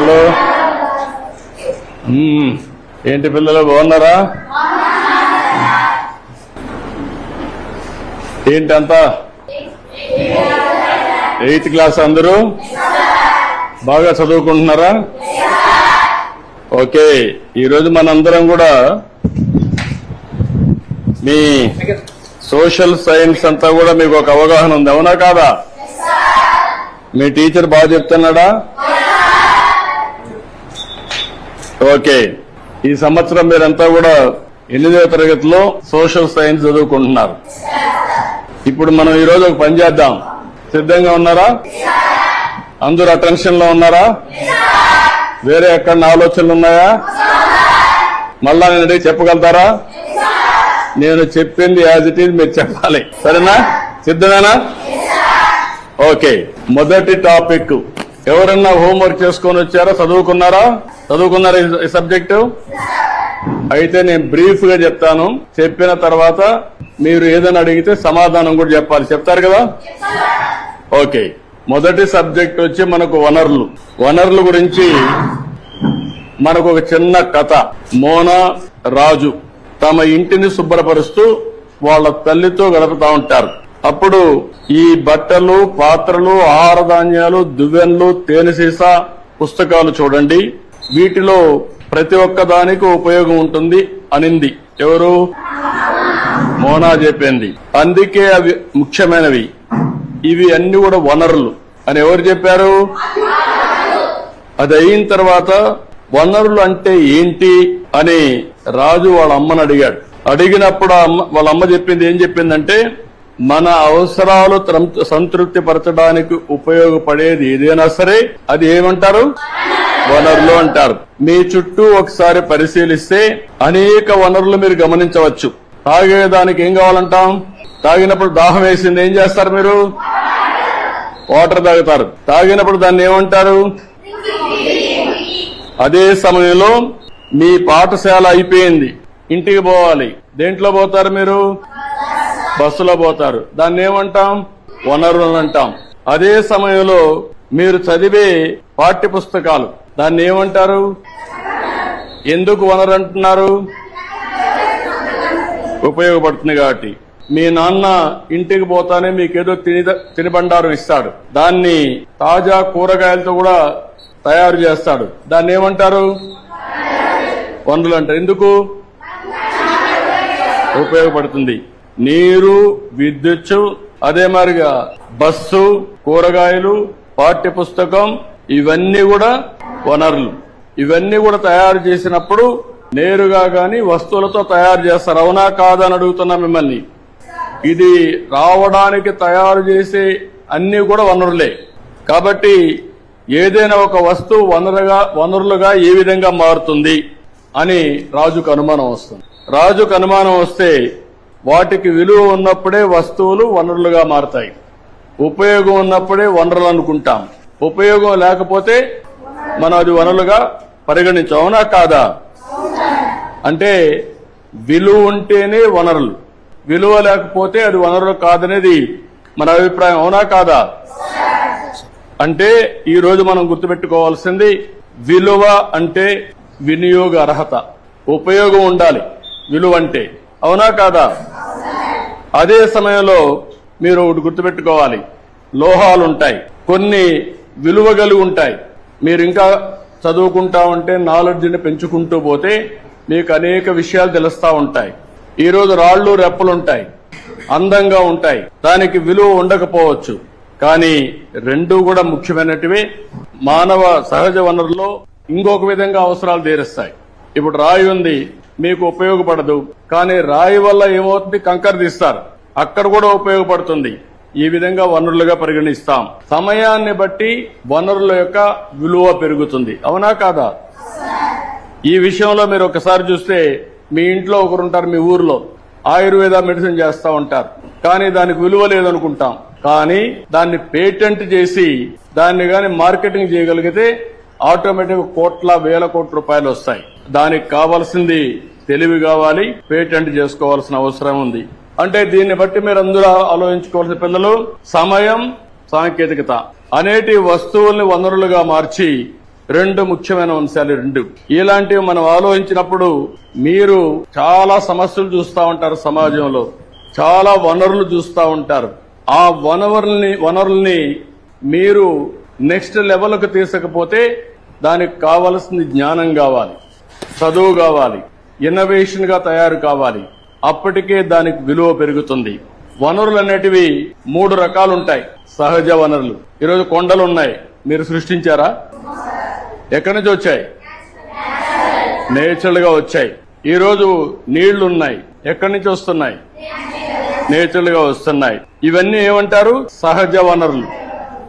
పిల్లలు? ఏంటి పిల్లలు బాగున్నారా? ఏంటంతా 8th క్లాస్ అందరూ బాగా చదువుకుంటున్నారా? ఓకే, ఈరోజు మనందరం కూడా మీ సోషల్ సైన్స్ అంతా కూడా మీకు ఒక అవగాహన ఉంది, అవునా కాదా? మీ టీచర్ బాగా చెప్తున్నాడా? ఓకే, ఈ సంవత్సరం మీరంతా కూడా 8వ తరగతిలో సోషల్ సైన్స్ చదువుకుంటున్నారు. ఇప్పుడు మనం ఈరోజు ఒక పని చేద్దాం. సిద్ధంగా ఉన్నారా? అందరూ అటెన్షన్ లో ఉన్నారా? వేరే ఎక్కడ ఆలోచనలు ఉన్నాయా? మళ్ళా నేను చెప్పగలుగుతారా? నేను చెప్పింది యాజ్ ఇట్ ఈజ్ మీరు చెప్పాలి, సరేనా? సిద్ధమేనా? ఓకే, మొదటి టాపిక్ ఎవరన్నా హోంవర్క్ చేసుకొని వచ్చారా? చదువుకున్నారా ఈ సబ్జెక్టు? అయితే నేను బ్రీఫ్ గా చెప్తాను, చెప్పిన తర్వాత మీరు ఏదైనా అడిగితే సమాధానం కూడా చెప్పాలి. చెప్తారు కదా? ఓకే, మొదటి సబ్జెక్ట్ వచ్చి మనకు వనరుల గురించి మనకు ఒక చిన్న కథ. మోనా రాజు తమ ఇంటిని శుభ్రపరుస్తూ వాళ్ళ తల్లితో గడుపుతా ఉంటారు. అప్పుడు ఈ బట్టలు, పాత్రలు, ఆహార ధాన్యాలు, దువ్వెన్లు, తేనె సీసా పుస్తకాలు చూడండి, వీటిలో ప్రతి ఒక్క దానికి ఉపయోగం ఉంటుంది అనింది. ఎవరు? మోనా చెప్పింది. అందుకే అవి ముఖ్యమైనవి, ఇవి అన్ని కూడా వనరులు అని ఎవరు చెప్పారు? అది అయిన తర్వాత వనరులు అంటే ఏంటి అని రాజు వాళ్ళ అమ్మని అడిగాడు. అడిగినప్పుడు వాళ్ళ అమ్మ చెప్పింది ఏం చెప్పిందంటే, మన అవసరాలు సంతృప్తి పరచడానికి ఉపయోగపడేది ఏదైనా సరే అది ఏమంటారు? వనరులు అంటారు. మీ చుట్టూ ఒకసారి పరిశీలిస్తే అనేక వనరులు మీరు గమనించవచ్చు. తాగేదానికి ఏం కావాలంటాం? తాగినప్పుడు దాహం వేసింది, ఏం చేస్తారు మీరు? వాటర్ తాగుతారు. తాగినప్పుడు దాన్ని ఏమంటారు? అదే సమయంలో మీ పాఠశాల అయిపోయింది, ఇంటికి పోవాలి, దేంట్లో పోతారు మీరు? బస్సులో పోతారు, దాన్ని ఏమంటాం? వనరులు అంటాం. అదే సమయంలో మీరు చదివే పాఠ్య పుస్తకాలు, దాన్ని ఏమంటారు? ఎందుకు వనరు అంటున్నారు? ఉపయోగపడుతుంది కాబట్టి. మీ నాన్న ఇంటికి పోతానే మీకేదో తినిబండారం ఇస్తాడు, దాన్ని తాజా కూరగాయలతో కూడా తయారు చేస్తాడు, దాన్ని ఏమంటారు? వనరులు అంటారు. ఎందుకు? ఉపయోగపడుతుంది. నీరు, విద్యుత్, అదే మాదిరిగా బస్సు, కూరగాయలు, పాఠ్య పుస్తకం, ఇవన్నీ కూడా వనరులు. ఇవన్నీ కూడా తయారు చేసినప్పుడు నేరుగా గాని వస్తువులతో తయారు చేస్తారు, అవునా కాదా అని అడుగుతున్నా మిమ్మల్ని. ఇది రావడానికి తయారు చేసే అన్ని కూడా వనరులే. కాబట్టి ఏదైనా ఒక వస్తువు వనరులుగా ఏ విధంగా మారుతుంది అని రాజుకు అనుమానం వస్తుంది. రాజుకు అనుమానం వస్తే వాటికి విలువ ఉన్నప్పుడే వస్తువులు వనరులుగా మారతాయి, ఉపయోగం ఉన్నప్పుడే వనరులు అనుకుంటాం. ఉపయోగం లేకపోతే మనం అది వనరులుగా పరిగణించాం, అవునా కాదా? అంటే విలువ ఉంటేనే వనరులు, విలువ లేకపోతే అది వనరులు కాదనేది మన అభిప్రాయం, అవునా కాదా? అంటే ఈ రోజు మనం గుర్తుపెట్టుకోవాల్సింది, విలువ అంటే వినియోగ అర్హత, ఉపయోగం ఉండాలి విలువ అంటే, అవునా కాదా? అదే సమయంలో మీరు ఒకటి గుర్తుపెట్టుకోవాలి, లోహాలు ఉంటాయి, కొన్ని విలువ కలిగి ఉంటాయి. మీరు ఇంకా చదువుకుంటా ఉంటే, నాలెడ్జ్ని పెంచుకుంటూ పోతే మీకు అనేక విషయాలు తెలుస్తా ఉంటాయి. ఈ రోజు రాళ్లు, రెప్పలుంటాయి, అందంగా ఉంటాయి, దానికి విలువ ఉండకపోవచ్చు, కానీ రెండూ కూడా ముఖ్యమైనటివి. మానవ సహజ వనరుల్లో ఇంకొక విధంగా అవసరాలు తీరుస్తాయి. ఇప్పుడు రాయి ఉంది, మీకు ఉపయోగపడదు, కానీ రాయి వల్ల ఏమవుతుంది? కంకర తీస్తారు, అక్కడ కూడా ఉపయోగపడుతుంది. ఈ విధంగా వనరులుగా పరిగణిస్తాం. సమయాన్ని బట్టి వనరుల యొక్క విలువ పెరుగుతుంది, అవునా కాదా? ఈ విషయంలో మీరు ఒకసారి చూస్తే, మీ ఇంట్లో ఒకరుంటారు, మీ ఊర్లో ఆయుర్వేద మెడిసిన్ చేస్తా ఉంటారు, కానీ దానికి విలువ లేదనుకుంటాం. కానీ దాన్ని పేటెంట్ చేసి దాన్ని గాని మార్కెటింగ్ చేయగలిగితే ఆటోమేటిక్ వేల కోట్ల రూపాయలు వస్తాయి. దానికి కావాల్సింది తెలివి కావాలి, పేటెంట్ చేసుకోవాల్సిన అవసరం ఉంది. అంటే దీన్ని బట్టి మీరు అందరూ ఆలోచించుకోవాల్సిన పిల్లలు, సమయం, సాంకేతికత అనేటి వస్తువుల్ని వనరులుగా మార్చి రెండు ముఖ్యమైన అంశాలు రెండు. ఇలాంటివి మనం ఆలోచించినప్పుడు మీరు చాలా సమస్యలు చూస్తూ ఉంటారు, సమాజంలో చాలా వనరులు చూస్తూ ఉంటారు. ఆ వనరుల్ని మీరు నెక్స్ట్ లెవెల్కు తీసుకపోతే దానికి కావలసిన జ్ఞానం కావాలి, చదువు కావాలి, ఇన్నోవేషన్ గా తయారు కావాలి. అప్పటికే దానికి విలువ పెరుగుతుంది. వనరులు అనేటివి 3 రకాలు ఉంటాయి. సహజ వనరులు. ఈరోజు కొండలు ఉన్నాయి, మీరు సృష్టించారా? ఎక్కడి నుంచి వచ్చాయి? నేచురల్ గా వచ్చాయి. ఈరోజు నీళ్లున్నాయి, ఎక్కడి నుంచి వస్తున్నాయి? నేచురల్ గా వస్తున్నాయి. ఇవన్నీ ఏమంటారు? సహజ వనరులు.